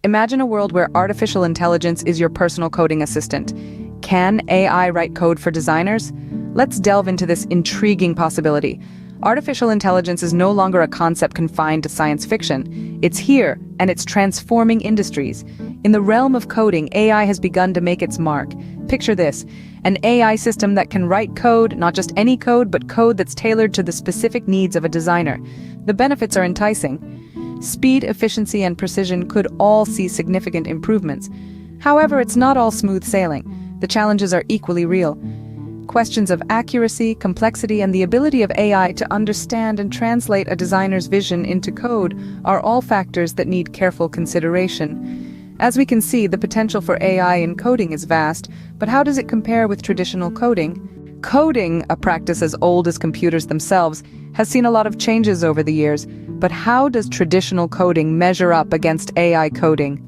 Imagine a world where artificial intelligence is your personal coding assistant. Can AI write code for designers? Let's delve into this intriguing possibility. Artificial intelligence is no longer a concept confined to science fiction. It's here, and it's transforming industries. In the realm of coding, AI has begun to make its mark. Picture this, an AI system that can write code, not just any code, but code that's tailored to the specific needs of a designer. The benefits are enticing. Speed, efficiency, and precision could all see significant improvements. However, it's not all smooth sailing. The challenges are equally real. Questions of accuracy, complexity, and the ability of AI to understand and translate a designer's vision into code are all factors that need careful consideration. As we can see, the potential for AI in coding is vast, but how does it compare with traditional coding? Coding, a practice as old as computers themselves, has seen a lot of changes over the years, but how does traditional coding measure up against AI coding?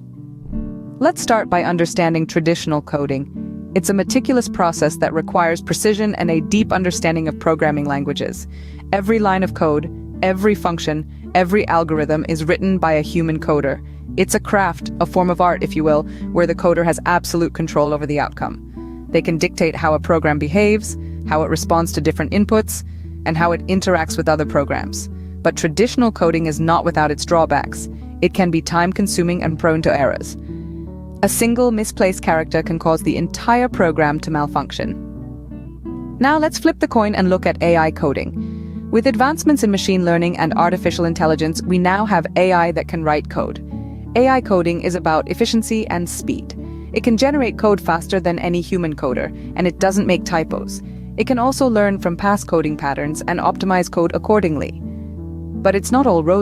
Let's start by understanding traditional coding. It's a meticulous process that requires precision and a deep understanding of programming languages. Every line of code, every function, every algorithm is written by a human coder. It's a craft, a form of art, if you will, where the coder has absolute control over the outcome. They can dictate how a program behaves, how it responds to different inputs, and how it interacts with other programs. But traditional coding is not without its drawbacks. It can be time-consuming and prone to errors. A single misplaced character can cause the entire program to malfunction. Now let's flip the coin and look at AI coding. With advancements in machine learning and artificial intelligence, we now have AI that can write code. AI coding is about efficiency and speed. It can generate code faster than any human coder, and it doesn't make typos. It can also learn from past coding patterns and optimize code accordingly. But it's not all roses.